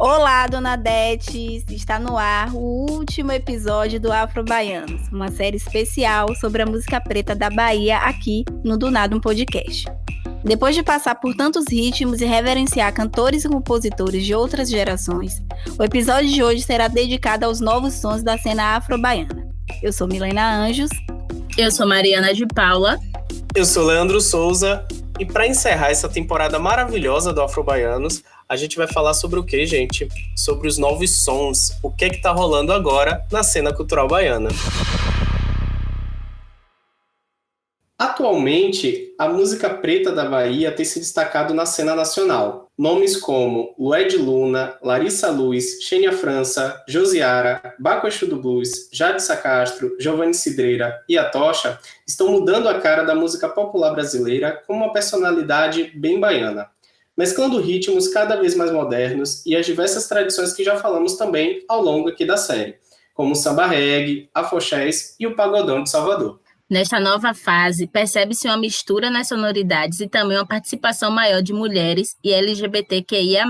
Olá, Dona Dete! Está no ar o último episódio do Afro-Baianos, uma série especial sobre a música preta da Bahia aqui no Do Nada um Podcast. Depois de passar por tantos ritmos e reverenciar cantores e compositores de outras gerações, o episódio de hoje será dedicado aos novos sons da cena afro-baiana. Eu sou Milena Anjos. Eu sou Mariana de Paula. Eu sou Leandro Souza. E para encerrar essa temporada maravilhosa do Afro-Baianos, a gente vai falar sobre o quê, gente? Sobre os novos sons, o que é que tá rolando agora na cena cultural baiana. Atualmente, a música preta da Bahia tem se destacado na cena nacional. Nomes como Lued Luna, Larissa Luz, Xenia França, Josiara, Baco Exu do Blues, Jadissa Castro, Giovanni Cidreira e a Tocha estão mudando a cara da música popular brasileira com uma personalidade bem baiana, mesclando ritmos cada vez mais modernos e as diversas tradições que já falamos também ao longo aqui da série, como o samba reggae, afoxés e o pagodão de Salvador. Nesta nova fase, percebe-se uma mistura nas sonoridades e também uma participação maior de mulheres e LGBTQIA+.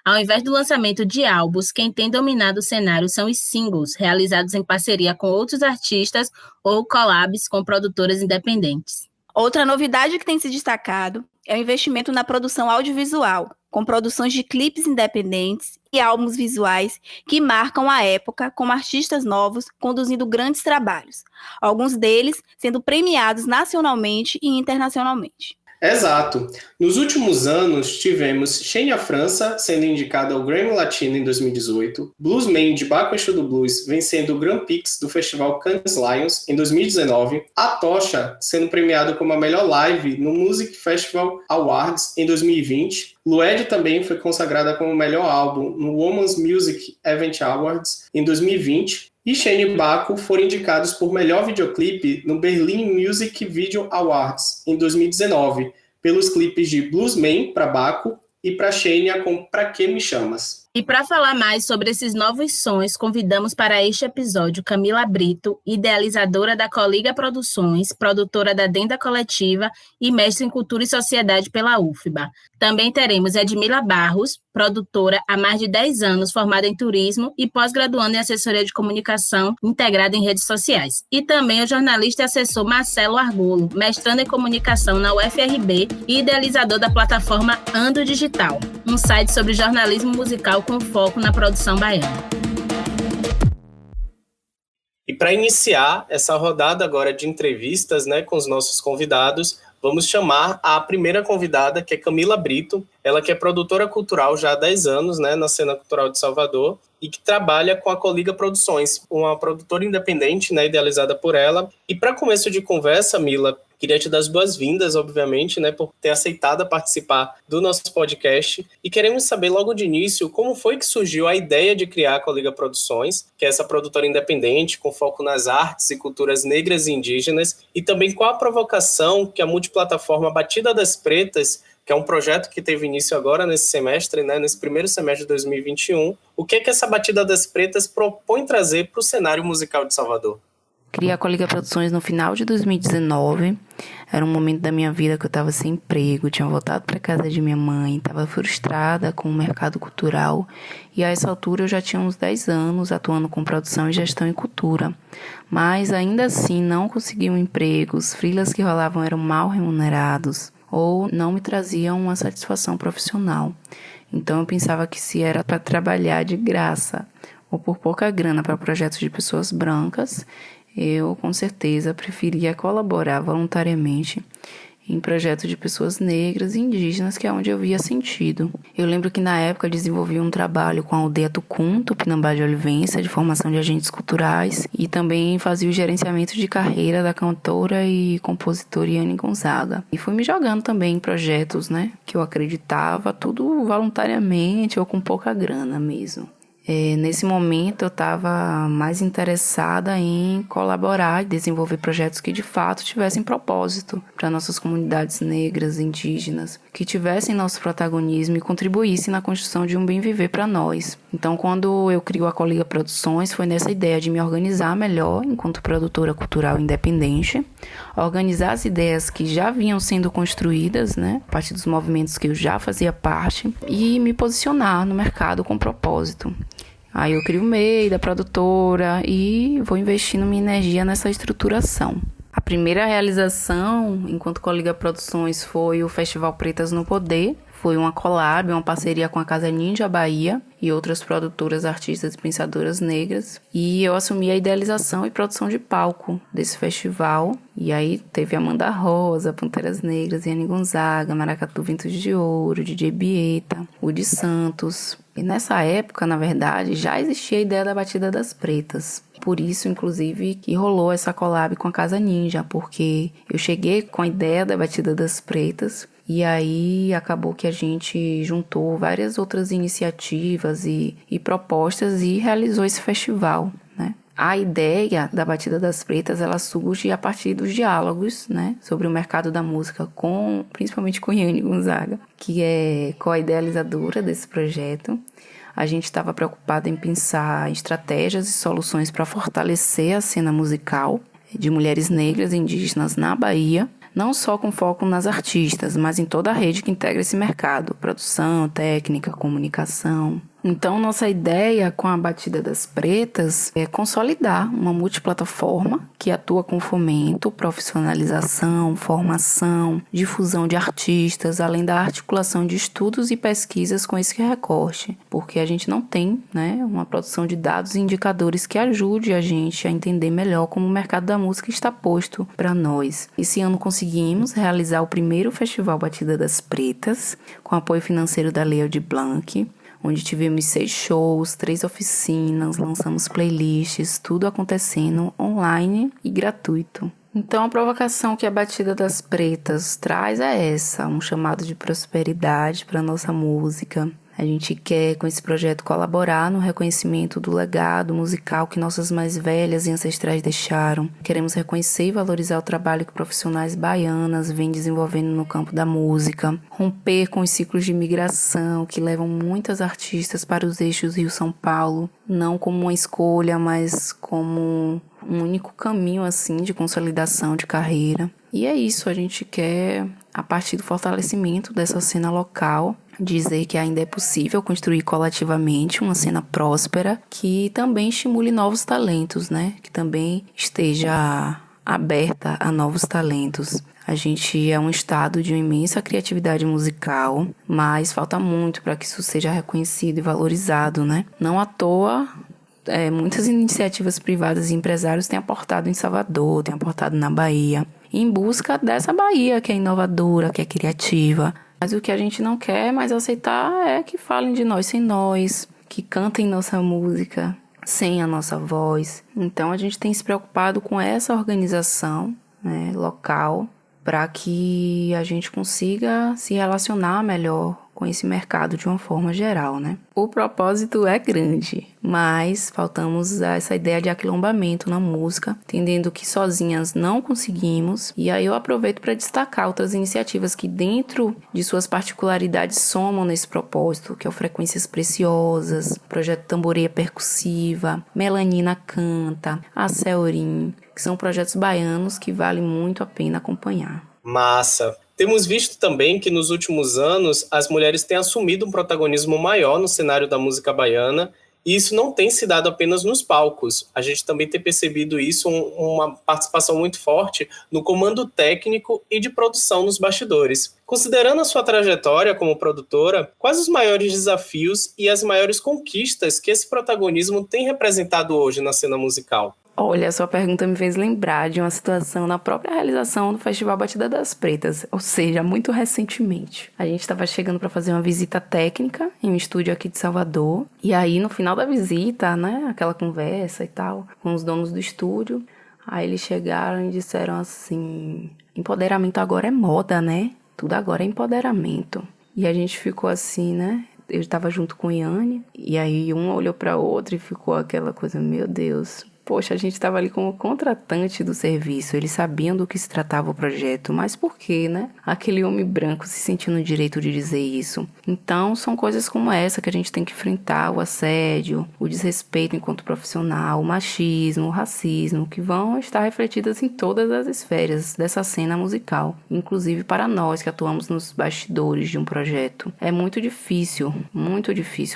Ao invés do lançamento de álbuns, quem tem dominado o cenário são os singles, realizados em parceria com outros artistas ou collabs com produtoras independentes. Outra novidade que tem se destacado é o investimento na produção audiovisual, com produções de clipes independentes e álbuns visuais que marcam a época, com artistas novos conduzindo grandes trabalhos, alguns deles sendo premiados nacionalmente e internacionalmente. Exato. Nos últimos anos, tivemos Xenia França sendo indicada ao Grammy Latino em 2018, Bluesman de Baco Exu do Blues vencendo o Grand Prix do Festival Cannes Lions em 2019, a Tocha sendo premiado como a melhor live no Music Festival Awards em 2020, Lued também foi consagrada como o melhor álbum no Women's Music Event Awards em 2020, e Xenia e Baco foram indicados por melhor videoclipe no Berlin Music Video Awards em 2019, pelos clipes de Bluesman para Baco e para Xenia com Pra Que Me Chamas. E para falar mais sobre esses novos sons, convidamos para este episódio Camila Brito, idealizadora da Coliga Produções, produtora da Denda Coletiva e mestre em Cultura e Sociedade pela UFBA. Também teremos Edmila Barros, produtora há mais de 10 anos, formada em turismo e pós-graduando em assessoria de comunicação integrada em redes sociais. E também o jornalista e assessor Marcelo Argolo, mestrando em comunicação na UFRB e idealizador da plataforma Ando Digital, um site sobre jornalismo musical com foco na produção baiana. E para iniciar essa rodada agora de entrevistas, com os nossos convidados, vamos chamar a primeira convidada, que é Camila Brito. Ela que é produtora cultural já há 10 anos, na cena cultural de Salvador, e que trabalha com a Coliga Produções, uma produtora independente, idealizada por ela. E para começo de conversa, Mila, queria te dar as boas-vindas, obviamente, por ter aceitado participar do nosso podcast. E queremos saber logo de início como foi que surgiu a ideia de criar a Coliga Produções, que é essa produtora independente com foco nas artes e culturas negras e indígenas, e também qual a provocação que a multiplataforma Batida das Pretas, que é um projeto que teve início agora nesse semestre, nesse primeiro semestre de 2021, o que é que essa Batida das Pretas propõe trazer para o cenário musical de Salvador? Criei a Coliga Produções no final de 2019. Era um momento da minha vida que eu estava sem emprego, tinha voltado para casa de minha mãe, estava frustrada com o mercado cultural. E a essa altura eu já tinha uns 10 anos atuando com produção e gestão em cultura. Mas ainda assim não consegui um emprego, os freelas que rolavam eram mal remunerados ou não me traziam uma satisfação profissional. Então eu pensava que se era para trabalhar de graça ou por pouca grana para projetos de pessoas brancas, eu, com certeza, preferia colaborar voluntariamente em projetos de pessoas negras e indígenas, que é onde eu via sentido. Eu lembro que, na época, desenvolvi um trabalho com a aldeia Tucum, Tupinambá de Olivença, de formação de agentes culturais, e também fazia o gerenciamento de carreira da cantora e compositora Yane Gonzaga. E fui me jogando também em projetos, que eu acreditava, tudo voluntariamente ou com pouca grana mesmo. Nesse momento eu estava mais interessada em colaborar e desenvolver projetos que de fato tivessem propósito para nossas comunidades negras, indígenas, que tivessem nosso protagonismo e contribuíssem na construção de um bem viver para nós. Então, quando eu crio a Coliga Produções, foi nessa ideia de me organizar melhor enquanto produtora cultural independente, organizar as ideias que já vinham sendo construídas, né, a partir dos movimentos que eu já fazia parte, e me posicionar no mercado com propósito. Aí eu crio o MEI da produtora e vou investindo minha energia nessa estruturação. A primeira realização, enquanto Coliga Produções, foi o Festival Pretas no Poder. Foi uma collab, uma parceria com a Casa Ninja Bahia e outras produtoras, artistas e pensadoras negras. E eu assumi a idealização e produção de palco desse festival. E aí teve Amanda Rosa, Panteras Negras, Yane Gonzaga, Maracatu Ventos de Ouro, DJ Bieta, Udi Santos. E nessa época, na verdade, já existia a ideia da Batida das Pretas. Por isso, inclusive, que rolou essa collab com a Casa Ninja, porque eu cheguei com a ideia da Batida das Pretas e aí acabou que a gente juntou várias outras iniciativas e propostas e realizou esse festival, né? A ideia da Batida das Pretas, ela surge a partir dos diálogos, né, sobre o mercado da música, principalmente com Yane Gonzaga, que é co-idealizadora desse projeto. A gente estava preocupado em pensar estratégias e soluções para fortalecer a cena musical de mulheres negras e indígenas na Bahia, não só com foco nas artistas, mas em toda a rede que integra esse mercado, produção, técnica, comunicação. Então, nossa ideia com a Batida das Pretas é consolidar uma multiplataforma que atua com fomento, profissionalização, formação, difusão de artistas, além da articulação de estudos e pesquisas com esse recorte, porque a gente não tem, né, uma produção de dados e indicadores que ajude a gente a entender melhor como o mercado da música está posto para nós. Esse ano conseguimos realizar o primeiro Festival Batida das Pretas, com apoio financeiro da Lei Aldir Blanc, onde tivemos 6 shows, 3 oficinas, lançamos playlists, tudo acontecendo online e gratuito. Então, a provocação que a Batida das Pretas traz é essa, um chamado de prosperidade para a nossa música. A gente quer, com esse projeto, colaborar no reconhecimento do legado musical que nossas mais velhas e ancestrais deixaram. Queremos reconhecer e valorizar o trabalho que profissionais baianas vêm desenvolvendo no campo da música. Romper com os ciclos de migração que levam muitas artistas para os eixos Rio-São Paulo, não como uma escolha, mas como um único caminho assim de consolidação de carreira. E é isso, a gente quer, a partir do fortalecimento dessa cena local, dizer que ainda é possível construir coletivamente uma cena próspera que também estimule novos talentos, né? Que também esteja aberta a novos talentos. A gente é um estado de uma imensa criatividade musical, mas falta muito para que isso seja reconhecido e valorizado, né? Não à toa, muitas iniciativas privadas e empresários têm aportado em Salvador, têm aportado na Bahia, em busca dessa Bahia que é inovadora, que é criativa. Mas o que a gente não quer mais aceitar é que falem de nós sem nós, que cantem nossa música sem a nossa voz. Então a gente tem se preocupado com essa organização, né, local, para que a gente consiga se relacionar melhor com esse mercado de uma forma geral, né? O propósito é grande, mas faltamos a essa ideia de aquilombamento na música, entendendo que sozinhas não conseguimos. E aí eu aproveito para destacar outras iniciativas que dentro de suas particularidades somam nesse propósito, que é o Frequências Preciosas, Projeto Tamboreia Percussiva, Melanina Canta, a Ceorim, que são projetos baianos que vale muito a pena acompanhar. Massa! Temos visto também que nos últimos anos as mulheres têm assumido um protagonismo maior no cenário da música baiana e isso não tem se dado apenas nos palcos. A gente também tem percebido isso, uma participação muito forte no comando técnico e de produção nos bastidores. Considerando a sua trajetória como produtora, quais os maiores desafios e as maiores conquistas que esse protagonismo tem representado hoje na cena musical? Olha, a sua pergunta me fez lembrar de uma situação na própria realização do Festival Batida das Pretas, ou seja, muito recentemente. A gente estava chegando para fazer uma visita técnica em um estúdio aqui de Salvador, e aí no final da visita, né, aquela conversa e tal, com os donos do estúdio, aí eles chegaram e disseram assim: empoderamento agora é moda, né? Tudo agora é empoderamento. E a gente ficou assim, né? eu estava junto com Yane, e aí um olhou para outra e ficou aquela coisa, meu Deus, poxa, a gente estava ali como contratante do serviço, eles sabiam do que se tratava o projeto, mas por quê, né? Aquele homem branco se sentindo no direito de dizer isso. Então, são coisas como essa que a gente tem que enfrentar, o assédio, o desrespeito enquanto profissional, o machismo, o racismo, que vão estar refletidas em todas as esferas dessa cena musical, inclusive para nós que atuamos nos bastidores de um projeto. É muito difícil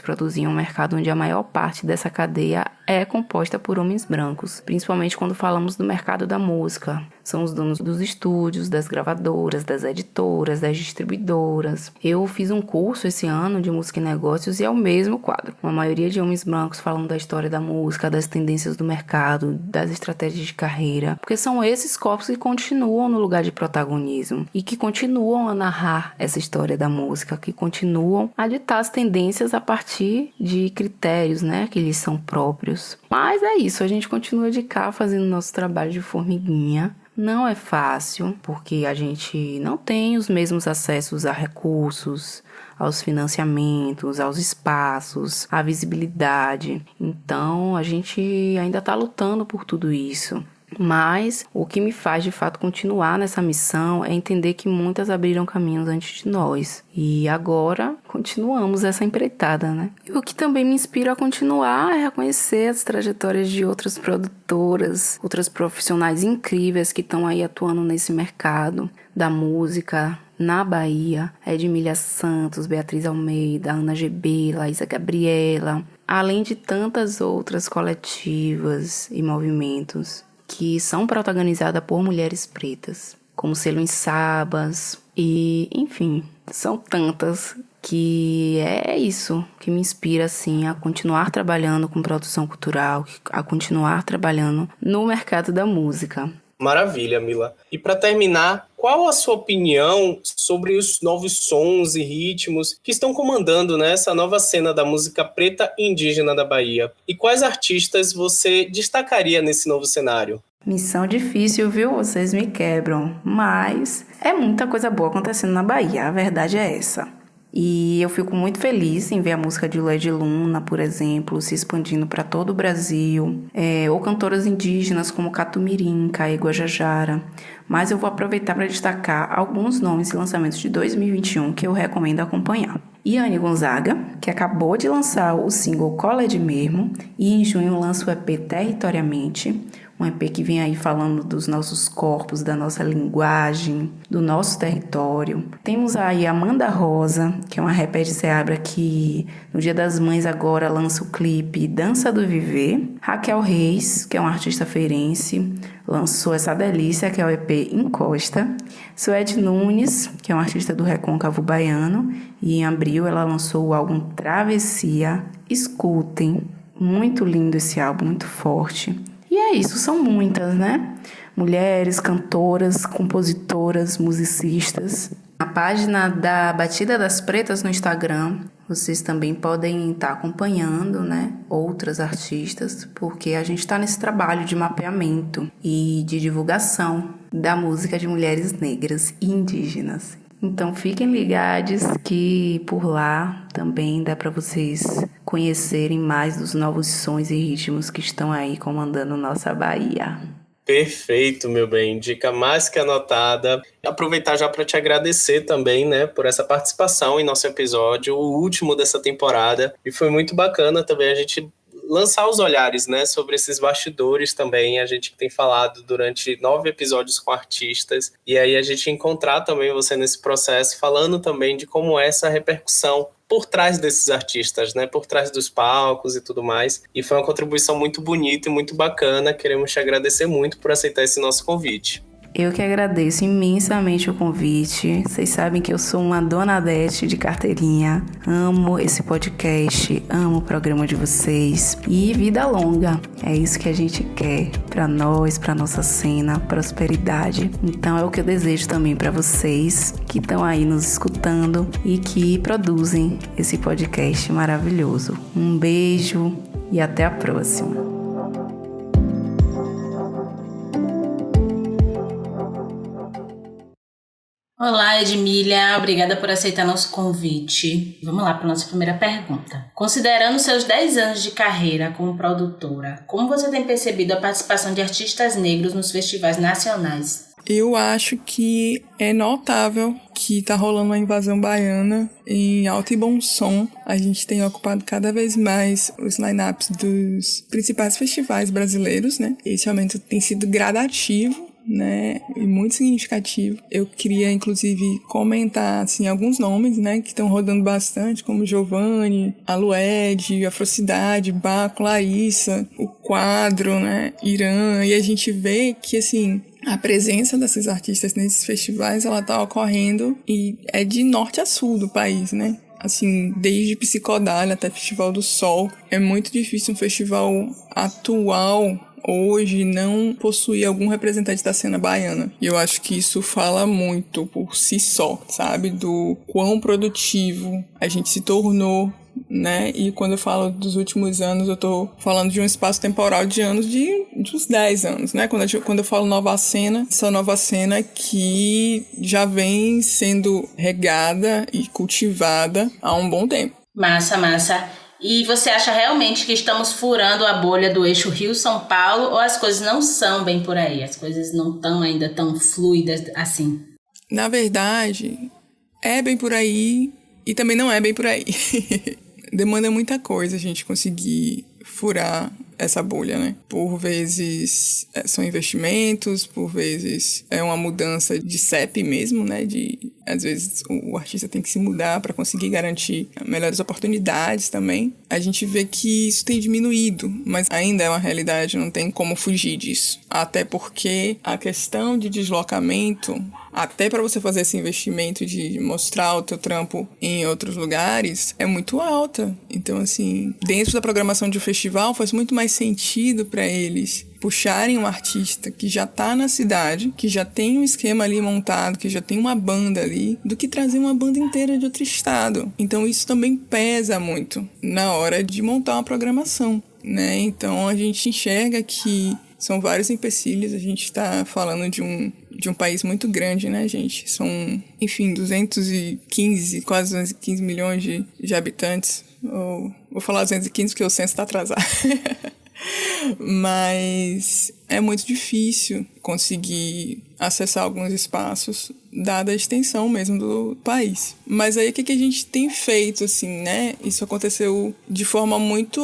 produzir em um mercado onde a maior parte dessa cadeia é composta por homens brancos, principalmente quando falamos do mercado da música. São os donos dos estúdios, das gravadoras, das editoras, das distribuidoras. Eu fiz um curso esse ano de música e negócios e é o mesmo quadro. Uma maioria de homens brancos falando da história da música, das tendências do mercado, das estratégias de carreira, porque são esses corpos que continuam no lugar de protagonismo e que continuam a narrar essa história da música, que continuam a ditar as tendências a partir de critérios, né, que lhes são próprios. Mas é isso, a gente continua de cá fazendo nosso trabalho de formiguinha. Não é fácil, porque a gente não tem os mesmos acessos a recursos, aos financiamentos, aos espaços, à visibilidade. Então, a gente ainda está lutando por tudo isso. Mas o que me faz de fato continuar nessa missão é entender que muitas abriram caminhos antes de nós. E agora continuamos essa empreitada, né? E o que também me inspira a continuar é reconhecer as trajetórias de outras produtoras, outras profissionais incríveis que estão aí atuando nesse mercado da música na Bahia. Edmília Santos, Beatriz Almeida, Ana GB, Laísa Gabriela, além de tantas outras coletivas e movimentos que são protagonizadas por mulheres pretas, como Selo em Sabas, e enfim, são tantas que é isso que me inspira assim a continuar trabalhando com produção cultural, a continuar trabalhando no mercado da música. Maravilha, Mila. E para terminar, qual a sua opinião sobre os novos sons e ritmos que estão comandando, né, essa nova cena da música preta e indígena da Bahia? E quais artistas você destacaria nesse novo cenário? Missão difícil, viu? Vocês me quebram. Mas é muita coisa boa acontecendo na Bahia, a verdade é essa. E eu fico muito feliz em ver a música de Led Luna, por exemplo, se expandindo para todo o Brasil, ou cantoras indígenas como Catumirim, Caê Guajajara. Mas eu vou aproveitar para destacar alguns nomes e lançamentos de 2021 que eu recomendo acompanhar. Yane Gonzaga, que acabou de lançar o single College Mesmo, e em junho lança o EP Territoriamente, um EP que vem aí falando dos nossos corpos, da nossa linguagem, do nosso território. Temos aí Amanda Rosa, que é uma rapper de Ceabra que no Dia das Mães agora lança o clipe Dança do Viver. Raquel Reis, que é uma artista feirense, lançou essa delícia, que é o EP Encosta. Suede Nunes, que é uma artista do Recôncavo Baiano, e em abril ela lançou o álbum Travessia. Escutem, muito lindo esse álbum, muito forte. E é isso, são muitas, né? Mulheres, cantoras, compositoras, musicistas. Na página da Batida das Pretas no Instagram, vocês também podem estar acompanhando, né, outras artistas, porque a gente está nesse trabalho de mapeamento e de divulgação da música de mulheres negras e indígenas. Então fiquem ligados que por lá também dá para vocês conhecerem mais dos novos sons e ritmos que estão aí comandando nossa Bahia. Perfeito, meu bem. Dica mais que anotada. Aproveitar já para te agradecer também, né, por essa participação em nosso episódio, o último dessa temporada. E foi muito bacana também a gente lançar os olhares, né, sobre esses bastidores também. A gente tem falado durante 9 episódios com artistas. E aí a gente encontrar também você nesse processo, falando também de como é essa repercussão por trás desses artistas, né? Por trás dos palcos e tudo mais. E foi uma contribuição muito bonita e muito bacana. Queremos te agradecer muito por aceitar esse nosso convite. Eu que agradeço imensamente o convite. Vocês sabem que eu sou uma dona Adete de carteirinha. Amo esse podcast, amo o programa de vocês. E vida longa. É isso que a gente quer para nós, para nossa cena, prosperidade. Então é o que eu desejo também para vocês que estão aí nos escutando e que produzem esse podcast maravilhoso. Um beijo e até a próxima. Olá, Edmília. Obrigada por aceitar nosso convite. Vamos lá para a nossa primeira pergunta. Considerando seus 10 anos de carreira como produtora, como você tem percebido a participação de artistas negros nos festivais nacionais? Eu acho que é notável que tá rolando uma invasão baiana em alto e bom som. A gente tem ocupado cada vez mais os line-ups dos principais festivais brasileiros, né? Esse aumento tem sido gradativo, né, e muito significativo. Eu queria, inclusive, comentar, assim, alguns nomes, né, que estão rodando bastante, como Giovanni, Alued, Afrocidade, Baco, Larissa, o Quadro, né, Irã, e a gente vê que, assim, a presença desses artistas nesses festivais, ela tá ocorrendo e é de norte a sul do país, né? Assim, desde Psicodália até Festival do Sol. É muito difícil um festival atual hoje não possuir algum representante da cena baiana. E eu acho que isso fala muito por si só, sabe? Do quão produtivo a gente se tornou, né? E quando eu falo dos últimos anos, eu tô falando de um espaço temporal de anos, de uns 10 anos, né? Quando eu falo nova cena, essa nova cena que já vem sendo regada e cultivada há um bom tempo. Massa, massa. E você acha realmente que estamos furando a bolha do eixo Rio-São Paulo ou as coisas não são bem por aí? As coisas não estão ainda tão fluidas assim? Na verdade, é bem por aí e também não é bem por aí. Demanda muita coisa a gente conseguir furar essa bolha, né? Por vezes são investimentos, por vezes é uma mudança de CEP mesmo, né? Às vezes o artista tem que se mudar para conseguir garantir melhores oportunidades também. A gente vê que isso tem diminuído, mas ainda é uma realidade, não tem como fugir disso. Até porque a questão de deslocamento, até para você fazer esse investimento de mostrar o teu trampo em outros lugares, é muito alta. Então, assim, dentro da programação de um festival faz muito mais sentido para eles puxarem um artista que já tá na cidade, que já tem um esquema ali montado, que já tem uma banda ali, do que trazer uma banda inteira de outro estado. Então isso também pesa muito na hora de montar uma programação, né? Então a gente enxerga que são vários empecilhos. A gente está falando de um país muito grande, né, gente? São, enfim, 215, quase 215 milhões de habitantes. Vou falar 215 porque o censo está atrasado. Mas é muito difícil conseguir acessar alguns espaços, dada a extensão mesmo do país. Mas aí o que a gente tem feito, assim, né? Isso aconteceu de forma muito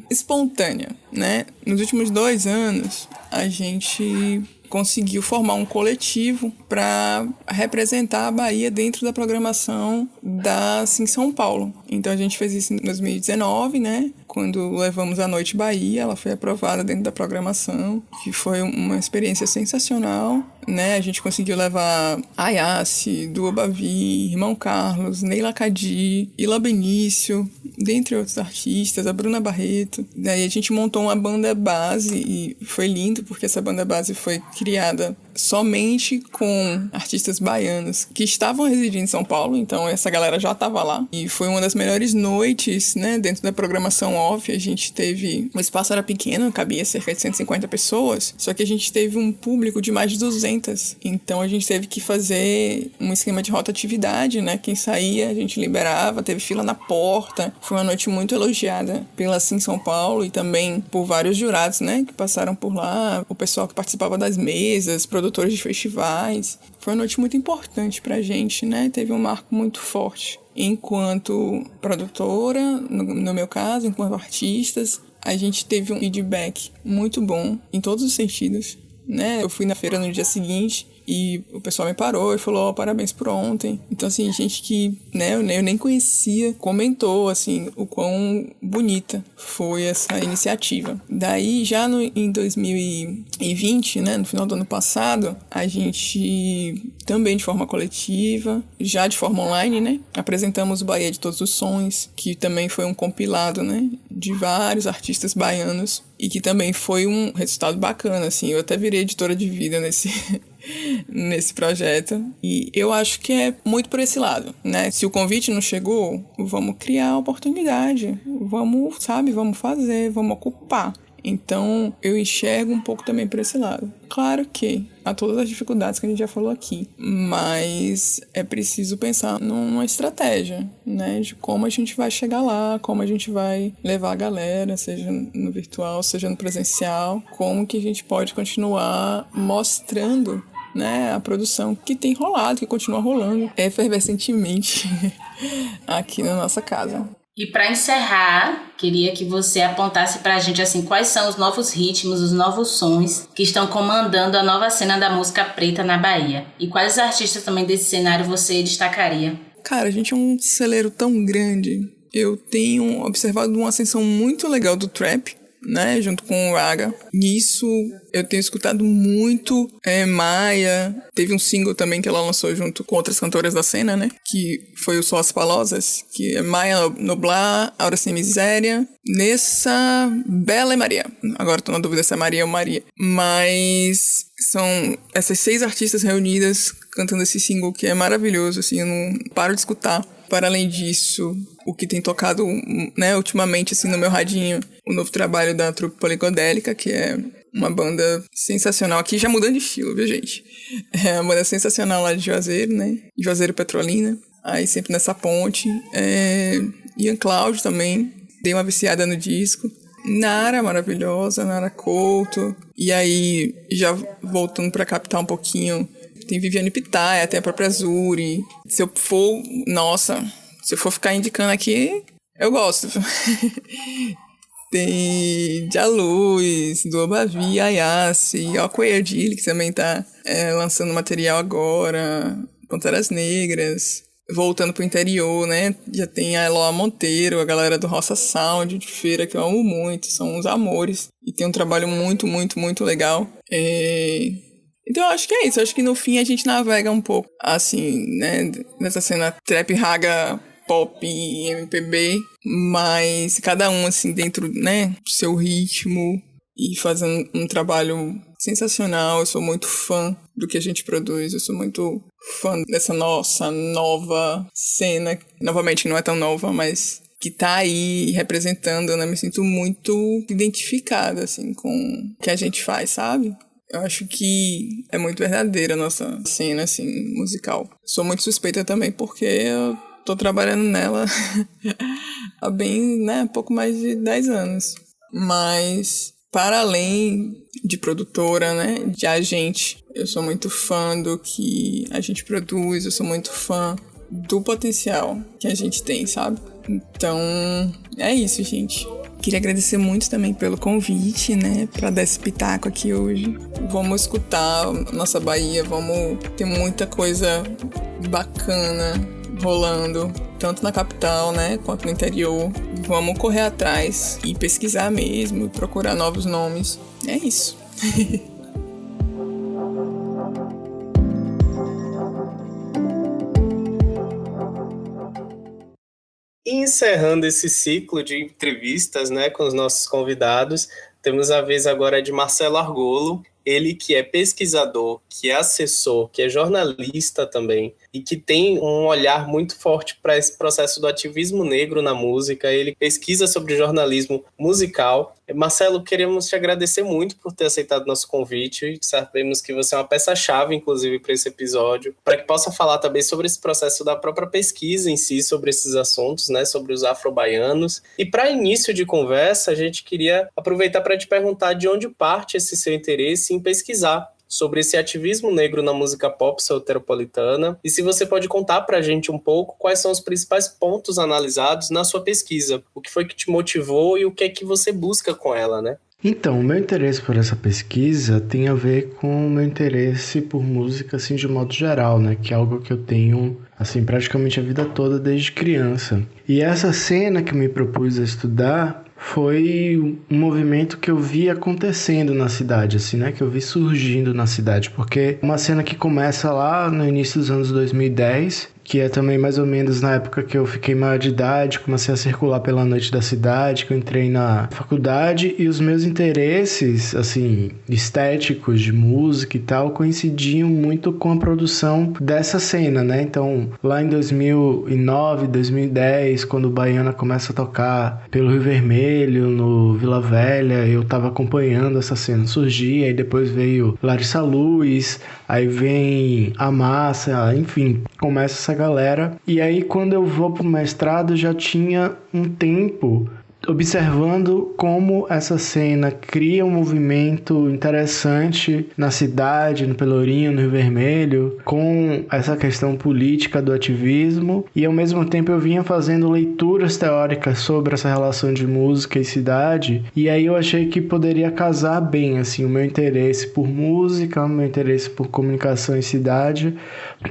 espontânea, né? Nos últimos 2 anos, a gente conseguiu formar um coletivo para representar a Bahia dentro da programação da São Paulo. Então a gente fez isso em 2019, né? Quando levamos a Noite Bahia, ela foi aprovada dentro da programação, que foi uma experiência sensacional, né? A gente conseguiu levar Ayase, Dua Bavi, Irmão Carlos, Neila Cadi, Ila Benício, dentre outros artistas, a Bruna Barreto. Daí a gente montou uma banda base e foi lindo, porque essa banda base foi criada somente com artistas baianos que estavam residindo em São Paulo, então essa galera já estava lá. E foi uma das melhores noites, né, dentro da programação off. A gente teve... O espaço era pequeno, cabia cerca de 150 pessoas, só que a gente teve um público de mais de 200. Então a gente teve que fazer um esquema de rotatividade, né? Quem saía, a gente liberava, teve fila na porta. Foi uma noite muito elogiada pela São Paulo e também por vários jurados, né, que passaram por lá, o pessoal que participava das mesas, produtores de festivais. Foi uma noite muito importante pra gente, né? Teve um marco muito forte. Enquanto produtora, no meu caso, enquanto artistas, a gente teve um feedback muito bom em todos os sentidos, né? Eu fui na feira no dia seguinte e o pessoal me parou e falou, parabéns por ontem. Então, assim, gente que, né, eu nem conhecia, comentou, assim, o quão bonita foi essa iniciativa. Daí, já em 2020, né, no final do ano passado, a gente também de forma coletiva, já de forma online, né, apresentamos o Bahia de Todos os Sons, que também foi um compilado, né, de vários artistas baianos e que também foi um resultado bacana, assim. Eu até virei editora de vida nesse projeto. E eu acho que é muito por esse lado, né? Se o convite não chegou, vamos criar a oportunidade. Vamos fazer, vamos ocupar. Então, eu enxergo um pouco também por esse lado. Claro que há todas as dificuldades que a gente já falou aqui, mas é preciso pensar numa estratégia, né? De como a gente vai chegar lá, como a gente vai levar a galera, seja no virtual, seja no presencial, como que a gente pode continuar mostrando, né, a produção que tem rolado, que continua rolando efervescentemente aqui na nossa casa. E para encerrar, queria que você apontasse para a gente assim, quais são os novos ritmos, os novos sons que estão comandando a nova cena da música preta na Bahia. E quais artistas também desse cenário você destacaria? Cara, a gente é um celeiro tão grande. Eu tenho observado uma ascensão muito legal do trap, né, junto com o Raga. Nisso, eu tenho escutado muito Maia. Teve um single também que ela lançou junto com outras cantoras da cena, né, que foi o Só as Palosas, que é Maia Noblar, Aura Sem Miséria, Nessa, Bela e Maria. Agora tô na dúvida se é Maria ou Maria. Mas são essas 6 artistas reunidas cantando esse single que é maravilhoso, assim, eu não paro de escutar. Para além disso, o que tem tocado, né, ultimamente, assim, no meu radinho, o novo trabalho da Trupe Poligodélica, que é uma banda sensacional. Aqui já mudando de estilo, viu, gente? É uma banda sensacional lá de Juazeiro, né? Juazeiro Petrolina. Aí sempre nessa ponte. Ian Cláudio também. Dei uma viciada no disco. Nara, maravilhosa. Nara Couto. E aí, já voltando pra capital um pouquinho, tem Viviane Pitaia, tem a própria Zuri. Se eu for ficar indicando aqui, eu gosto. Tem Jaluz, do Bavi, Ayassi, Alcoyardili, que também tá lançando material agora, Panteras Negras, voltando pro interior, né? Já tem a Eloá Monteiro, a galera do Roça Sound, de Feira, que eu amo muito, são uns amores. E tem um trabalho muito, muito, muito legal. Então eu acho que é isso, eu acho que no fim a gente navega um pouco, assim, né, nessa cena trap, raga, pop e MPB, mas cada um, assim, dentro, né, do seu ritmo e fazendo um trabalho sensacional. Eu sou muito fã do que a gente produz, eu sou muito fã dessa nossa nova cena, novamente não é tão nova, mas que tá aí representando, né, me sinto muito identificada, assim, com o que a gente faz, sabe? Eu acho que é muito verdadeira a nossa cena, assim, musical. Sou muito suspeita também, porque eu tô trabalhando nela há bem, né, pouco mais de 10 anos. Mas, para além de produtora, né, de agente, eu sou muito fã do que a gente produz, eu sou muito fã do potencial que a gente tem, sabe? Então, é isso, gente. Queria agradecer muito também pelo convite, né, para dar esse pitaco aqui hoje. Vamos escutar nossa Bahia, vamos ter muita coisa bacana rolando, tanto na capital, né, quanto no interior. Vamos correr atrás e pesquisar mesmo, procurar novos nomes. É isso. E encerrando esse ciclo de entrevistas, né, com os nossos convidados, temos a vez agora de Marcelo Argolo, ele que é pesquisador, que é assessor, que é jornalista também, e que tem um olhar muito forte para esse processo do ativismo negro na música. Ele pesquisa sobre jornalismo musical. Marcelo, queremos te agradecer muito por ter aceitado nosso convite. Sabemos que você é uma peça-chave, inclusive, para esse episódio, para que possa falar também sobre esse processo da própria pesquisa em si, sobre esses assuntos, né, sobre os afro-baianos. E para início de conversa, a gente queria aproveitar para te perguntar de onde parte esse seu interesse em pesquisar sobre esse ativismo negro na música pop soteropolitana, e se você pode contar pra gente um pouco quais são os principais pontos analisados na sua pesquisa, o que foi que te motivou e o que é que você busca com ela, né? Então, o meu interesse por essa pesquisa tem a ver com o meu interesse por música, assim, de modo geral, né? Que é algo que eu tenho, assim, praticamente a vida toda desde criança. E essa cena que eu me propus a estudar foi um movimento que eu vi acontecendo na cidade, assim, né? Que eu vi surgindo na cidade, porque uma cena que começa lá no início dos anos 2010, que é também mais ou menos na época que eu fiquei maior de idade, comecei a circular pela noite da cidade, que eu entrei na faculdade, e os meus interesses, assim, estéticos, de música e tal, coincidiam muito com a produção dessa cena, né? Então, lá em 2009, 2010, quando o Baiana começa a tocar pelo Rio Vermelho, no Vila Velha, eu tava acompanhando essa cena surgir, aí depois veio Larissa Luz, aí vem a Massa, enfim, começa essa galera. E aí quando eu vou pro mestrado já tinha um tempo observando como essa cena cria um movimento interessante na cidade, no Pelourinho, no Rio Vermelho, com essa questão política do ativismo, e ao mesmo tempo eu vinha fazendo leituras teóricas sobre essa relação de música e cidade, e aí eu achei que poderia casar bem, assim, o meu interesse por música, o meu interesse por comunicação e cidade,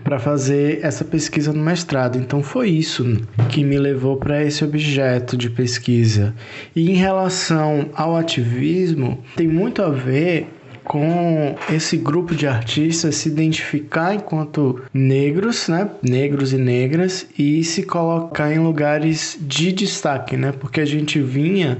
para fazer essa pesquisa no mestrado. Então foi isso que me levou para esse objeto de pesquisa. E em relação ao ativismo, tem muito a ver com esse grupo de artistas se identificar enquanto negros, né? Negros e negras, e se colocar em lugares de destaque, né? Porque a gente vinha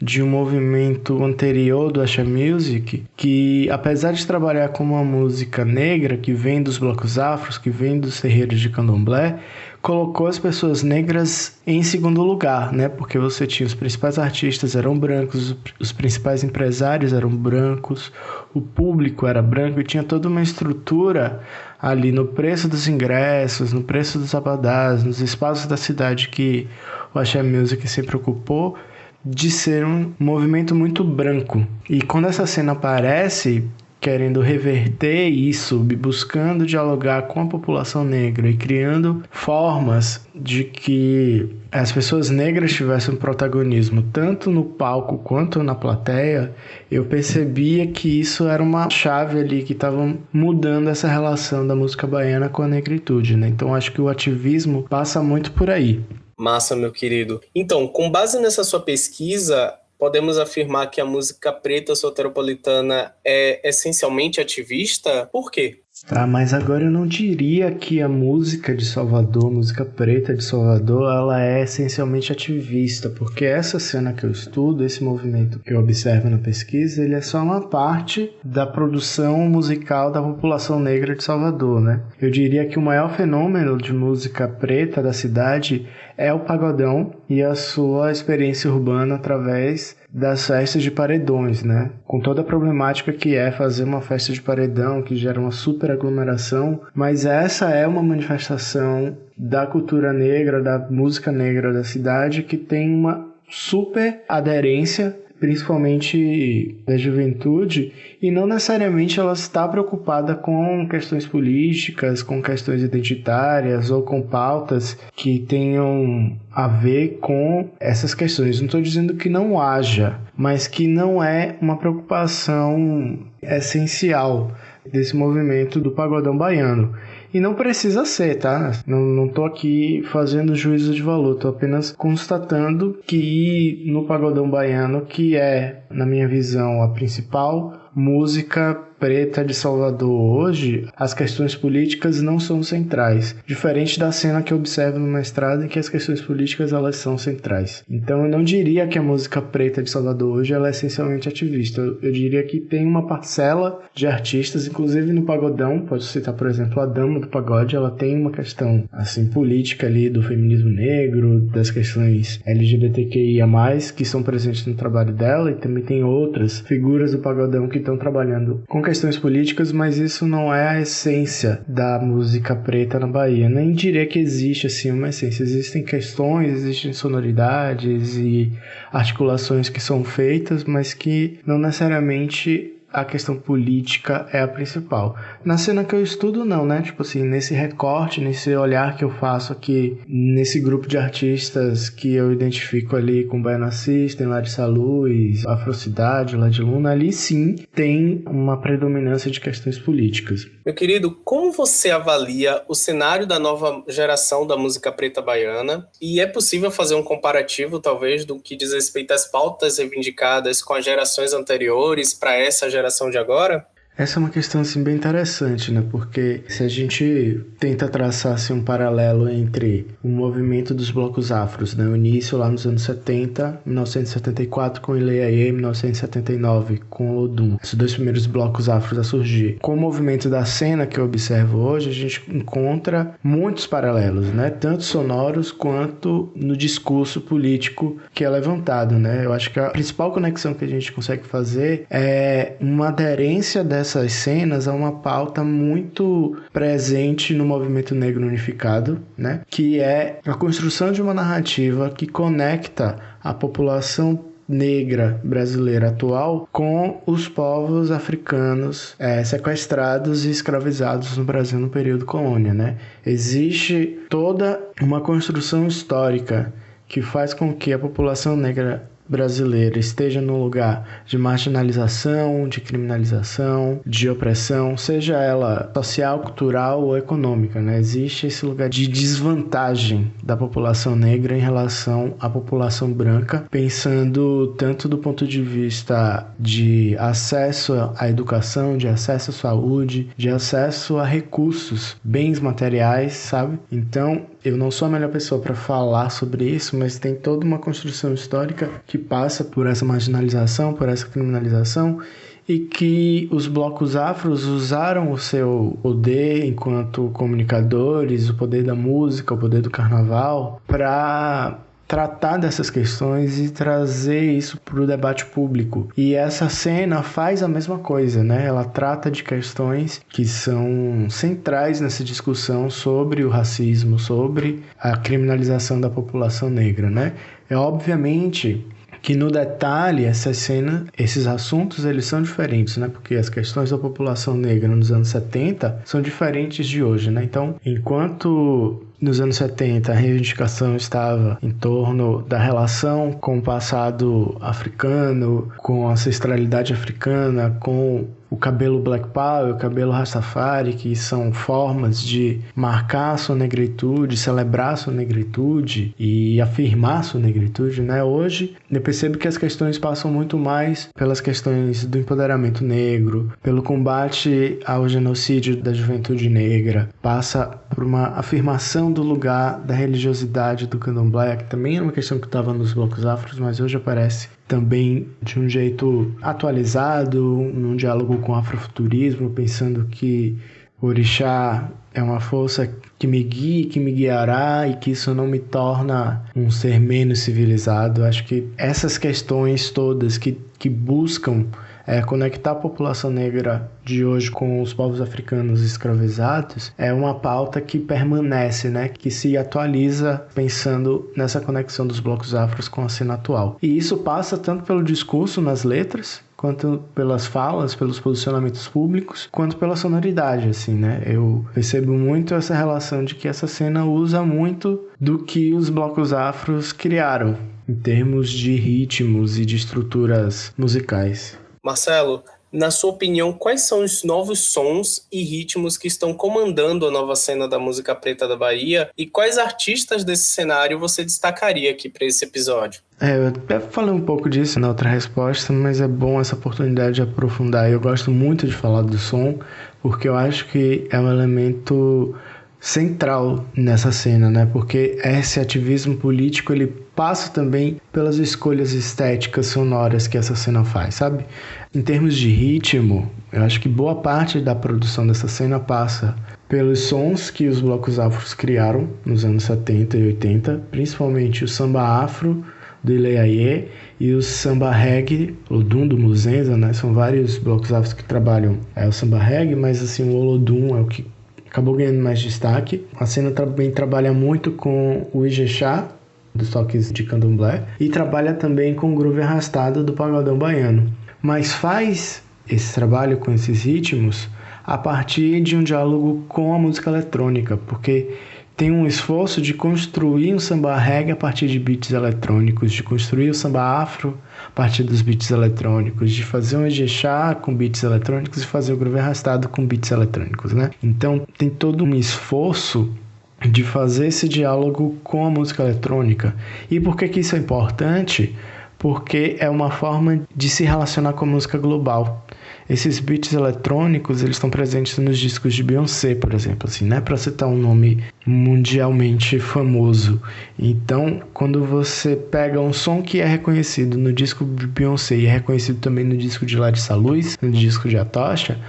de um movimento anterior do Axé Music, que apesar de trabalhar com uma música negra, que vem dos blocos afros, que vem dos terreiros de candomblé, colocou as pessoas negras em segundo lugar, né? Porque você tinha os principais artistas eram brancos, os principais empresários eram brancos, o público era branco, e tinha toda uma estrutura ali no preço dos ingressos, no preço dos abadás, nos espaços da cidade que o Axé Music sempre ocupou, de ser um movimento muito branco. E quando essa cena aparece, querendo reverter isso, buscando dialogar com a população negra e criando formas de que as pessoas negras tivessem um protagonismo tanto no palco quanto na plateia, eu percebia que isso era uma chave ali que estava mudando essa relação da música baiana com a negritude, né? Então acho que o ativismo passa muito por aí. Massa, meu querido. Então, com base nessa sua pesquisa, podemos afirmar que a música preta soteropolitana é essencialmente ativista? Por quê? Tá, mas agora eu não diria que a música de Salvador, música preta de Salvador, ela é essencialmente ativista, porque essa cena que eu estudo, esse movimento que eu observo na pesquisa, ele é só uma parte da produção musical da população negra de Salvador, né? Eu diria que o maior fenômeno de música preta da cidade é o pagodão e a sua experiência urbana através das festas de paredões, né? Com toda a problemática que é fazer uma festa de paredão, que gera uma super aglomeração, mas essa é uma manifestação da cultura negra, da música negra da cidade, que tem uma super aderência, principalmente da juventude, e não necessariamente ela está preocupada com questões políticas, com questões identitárias ou com pautas que tenham a ver com essas questões. Não estou dizendo que não haja, mas que não é uma preocupação essencial desse movimento do pagodão baiano. E não precisa ser, tá? Não tô aqui fazendo juízo de valor, tô apenas constatando que no pagodão baiano, que é, na minha visão, a principal música preta de Salvador hoje, as questões políticas não são centrais. Diferente da cena que eu observo no mestrado, em que as questões políticas elas são centrais. Então eu não diria que a música preta de Salvador hoje ela é essencialmente ativista. Eu diria que tem uma parcela de artistas, inclusive no pagodão, pode citar, por exemplo, a Dama do Pagode, ela tem uma questão assim política ali do feminismo negro, das questões LGBTQIA+, que são presentes no trabalho dela, e também tem outras figuras do pagodão que estão trabalhando com questões políticas, mas isso não é a essência da música preta na Bahia. Nem diria que existe assim uma essência. Existem questões, existem sonoridades e articulações que são feitas, mas que não necessariamente a questão política é a principal. Na cena que eu estudo, não, né? Tipo assim, nesse recorte, nesse olhar que eu faço aqui, nesse grupo de artistas que eu identifico ali com Baiana System, Larissa Luz, Afrocidade, Lade Luna, ali sim tem uma predominância de questões políticas. Meu querido, como você avalia o cenário da nova geração da música preta baiana? E é possível fazer um comparativo, talvez, do que diz respeito às pautas reivindicadas com as gerações anteriores para essa geração de agora? Essa é uma questão assim, bem interessante, né? Porque se a gente tenta traçar assim, um paralelo entre o movimento dos blocos afros, né? O início lá nos anos 70, 1974 com Ileaie, 1979 com Olodum, esses dois primeiros blocos afros a surgir. Com o movimento da cena que eu observo hoje, a gente encontra muitos paralelos, né? Tanto sonoros quanto no discurso político que é levantado, né? Eu acho que a principal conexão que a gente consegue fazer é uma aderência dessas cenas a uma pauta muito presente no movimento negro unificado, né? Que é a construção de uma narrativa que conecta a população negra brasileira atual com os povos africanos sequestrados e escravizados no Brasil no período colônia, né? Existe toda uma construção histórica que faz com que a população negra brasileira esteja num lugar de marginalização, de criminalização, de opressão, seja ela social, cultural ou econômica, né? Existe esse lugar de desvantagem da população negra em relação à população branca, pensando tanto do ponto de vista de acesso à educação, de acesso à saúde, de acesso a recursos, bens materiais, sabe? Então, eu não sou a melhor pessoa para falar sobre isso, mas tem toda uma construção histórica que passa por essa marginalização, por essa criminalização, e que os blocos afros usaram o seu poder enquanto comunicadores, o poder da música, o poder do carnaval, para tratar dessas questões e trazer isso para o debate público. E essa cena faz a mesma coisa, né? Ela trata de questões que são centrais nessa discussão sobre o racismo, sobre a criminalização da população negra, né? É obviamente que no detalhe essa cena, esses assuntos eles são diferentes, né? Porque as questões da população negra nos anos 70 são diferentes de hoje, né? Então, enquanto nos anos 70 a reivindicação estava em torno da relação com o passado africano, com a ancestralidade africana, com o cabelo Black Power, o cabelo Rastafari, que são formas de marcar sua negritude, celebrar sua negritude e afirmar sua negritude, né? Hoje, eu percebo que as questões passam muito mais pelas questões do empoderamento negro, pelo combate ao genocídio da juventude negra, passa por uma afirmação do lugar da religiosidade do candomblé, que também é uma questão que estava nos blocos afros, mas hoje aparece também de um jeito atualizado, num diálogo com o afrofuturismo, pensando que o orixá é uma força que me guia, que me guiará e que isso não me torna um ser menos civilizado. Acho que essas questões todas que buscam conectar a população negra de hoje com os povos africanos escravizados é uma pauta que permanece, né? Que se atualiza pensando nessa conexão dos blocos afros com a cena atual. E isso passa tanto pelo discurso nas letras, quanto pelas falas, pelos posicionamentos públicos, quanto pela sonoridade, assim, né? Eu percebo muito essa relação de que essa cena usa muito do que os blocos afros criaram, em termos de ritmos e de estruturas musicais. Marcelo, na sua opinião, quais são os novos sons e ritmos que estão comandando a nova cena da música preta da Bahia e quais artistas desse cenário você destacaria aqui para esse episódio? Eu até falei um pouco disso na outra resposta, mas é bom essa oportunidade de aprofundar. Eu gosto muito de falar do som, porque eu acho que é um elemento central nessa cena, né? Porque esse ativismo político, ele passa também pelas escolhas estéticas sonoras que essa cena faz, sabe? Em termos de ritmo, eu acho que boa parte da produção dessa cena passa pelos sons que os blocos afros criaram nos anos 70 e 80, principalmente o samba afro do Ileaie e o samba reggae, Olodum do Muzenza, né? São vários blocos afros que trabalham o samba reggae, mas assim, o Olodum é o que acabou ganhando mais destaque. A cena também trabalha muito com o Ijexá, dos toques de candomblé, e trabalha também com o groove arrastado do pagodão baiano. Mas faz esse trabalho com esses ritmos a partir de um diálogo com a música eletrônica, porque tem um esforço de construir um samba reggae a partir de beats eletrônicos, de construir o samba afro a partir dos beats eletrônicos, de fazer um ijexá com beats eletrônicos e fazer o groove arrastado com beats eletrônicos, né? Então tem todo um esforço de fazer esse diálogo com a música eletrônica. E por que isso é importante? Porque é uma forma de se relacionar com a música global. esses beats eletrônicos, eles estão presentes nos discos de Beyoncé, por exemplo, assim, né? Para citar um nome mundialmente famoso. Então, quando você pega um som que é reconhecido no disco de Beyoncé e é reconhecido também no disco de Larissa Luz, no disco de Atocha,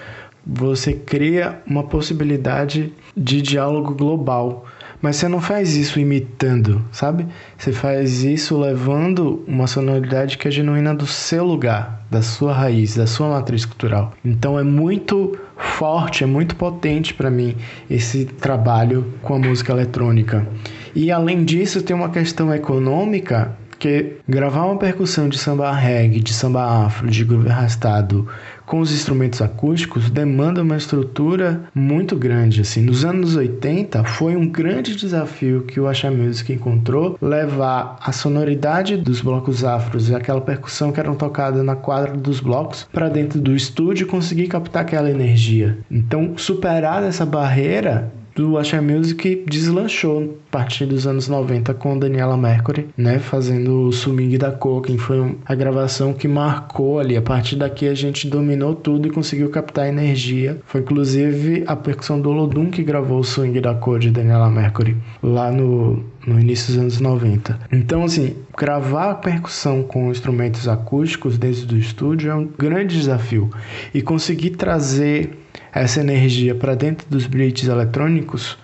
você cria uma possibilidade de diálogo global. Mas você não faz isso imitando, sabe? Você faz isso levando uma sonoridade que é genuína do seu lugar, da sua raiz, da sua matriz cultural. Então é muito forte, é muito potente para mim esse trabalho com a música eletrônica. E além disso tem uma questão econômica, porque gravar uma percussão de samba reggae, de samba afro, de groove arrastado com os instrumentos acústicos demanda uma estrutura muito grande. Assim. Nos anos 80 foi um grande desafio que o Axé Music encontrou, levar a sonoridade dos blocos afros e aquela percussão que eram tocadas na quadra dos blocos para dentro do estúdio e conseguir captar aquela energia. Então, superar essa barreira, do Axé Music deslanchou a partir dos anos 90 com Daniela Mercury, né, fazendo o Swing da Coca, foi a gravação que marcou ali. A partir daqui a gente dominou tudo e conseguiu captar energia. Foi inclusive a percussão do Olodum que gravou o Swing da Coca de Daniela Mercury lá no início dos anos 90. Então, assim, gravar a percussão com instrumentos acústicos dentro do estúdio é um grande desafio. E conseguir trazer essa energia para dentro dos beats eletrônicos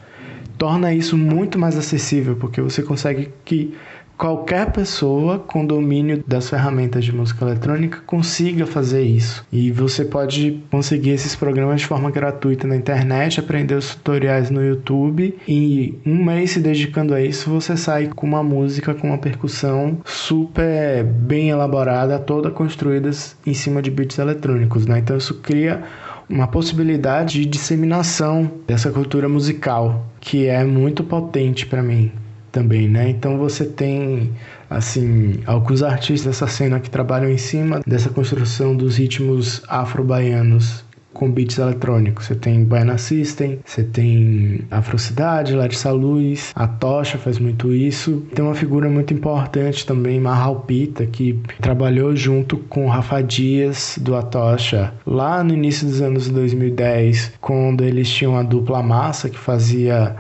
torna isso muito mais acessível, porque você consegue que qualquer pessoa com domínio das ferramentas de música eletrônica consiga fazer isso. E você pode conseguir esses programas de forma gratuita na internet, aprender os tutoriais no YouTube, e um mês se dedicando a isso, você sai com uma música, com uma percussão super bem elaborada, toda construída em cima de beats eletrônicos, né? Então isso cria uma possibilidade de disseminação dessa cultura musical, que é muito potente para mim também, né? Então você tem, assim, alguns artistas dessa cena que trabalham em cima dessa construção dos ritmos afro-baianos com beats eletrônicos. Você tem Baiana System, você tem Afrocidade, Larissa Luz, Atocha faz muito isso. Tem uma figura muito importante também, Marral Pita, que trabalhou junto com Rafa Dias do Atocha lá no início dos anos 2010, quando eles tinham a dupla Massa, que fazia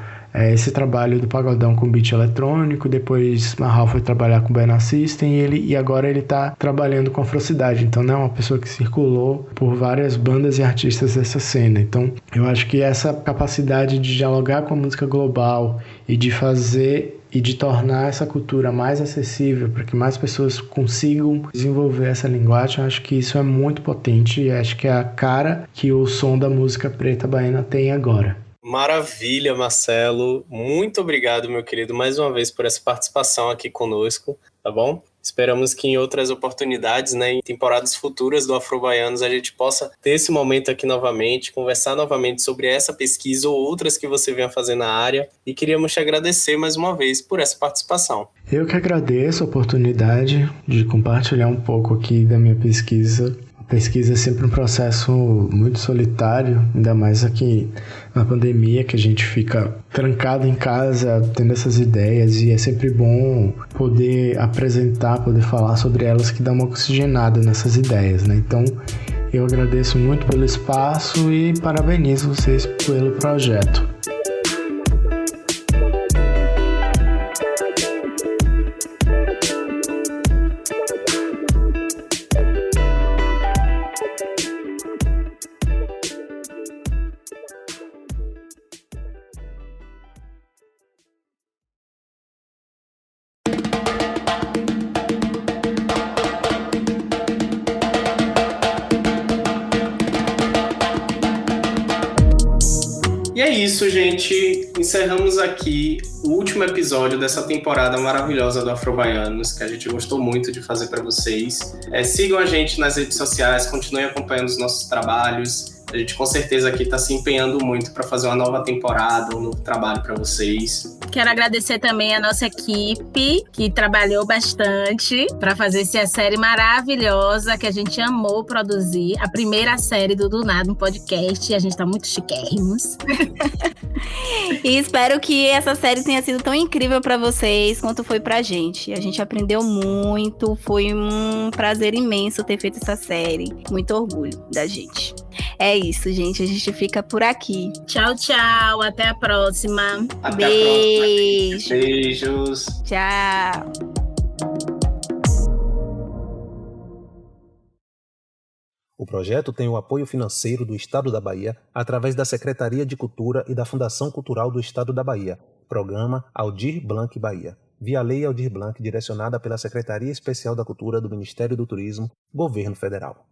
esse trabalho do pagodão com beat eletrônico. Depois Marral foi trabalhar com Baiana System e agora ele está trabalhando com Afrocidade. Então não é uma pessoa que circulou por várias bandas e artistas dessa cena. Então eu acho que essa capacidade de dialogar com a música global e de fazer e de tornar essa cultura mais acessível para que mais pessoas consigam desenvolver essa linguagem, eu acho que isso é muito potente e acho que é a cara que o som da música preta baiana tem agora. Maravilha, Marcelo. Muito obrigado, meu querido, mais uma vez por essa participação aqui conosco, tá bom? Esperamos que em outras oportunidades, né, em temporadas futuras do Afrobaianos, a gente possa ter esse momento aqui novamente, conversar novamente sobre essa pesquisa ou outras que você venha fazer na área. E queríamos te agradecer mais uma vez por essa participação. Eu que agradeço a oportunidade de compartilhar um pouco aqui da minha pesquisa. Pesquisa é sempre um processo muito solitário, ainda mais aqui na pandemia, que a gente fica trancado em casa tendo essas ideias, e é sempre bom poder apresentar, poder falar sobre elas, que dá uma oxigenada nessas ideias, né? Então eu agradeço muito pelo espaço e parabenizo vocês pelo projeto. E é isso, gente. Encerramos aqui o último episódio dessa temporada maravilhosa do Afrobaianos, que a gente gostou muito de fazer para vocês. Sigam a gente nas redes sociais, continuem acompanhando os nossos trabalhos. A A gente com certeza aqui está se empenhando muito para fazer uma nova temporada, um novo trabalho para vocês. Quero agradecer também a nossa equipe, que trabalhou bastante para fazer essa série maravilhosa que a gente amou produzir. A primeira série do Nada, um podcast. E a gente está muito chiquérrimos. E espero que essa série tenha sido tão incrível para vocês quanto foi pra gente. A gente aprendeu muito, foi um prazer imenso ter feito essa série. Muito orgulho da gente. É isso, gente. A gente fica por aqui. Tchau, tchau. Até a próxima. Até Beijo. a próxima. Beijos. Tchau. O projeto tem o apoio financeiro do Estado da Bahia através da Secretaria de Cultura e da Fundação Cultural do Estado da Bahia, Programa Aldir Blanc Bahia, via Lei Aldir Blanc, direcionada pela Secretaria Especial da Cultura do Ministério do Turismo, Governo Federal.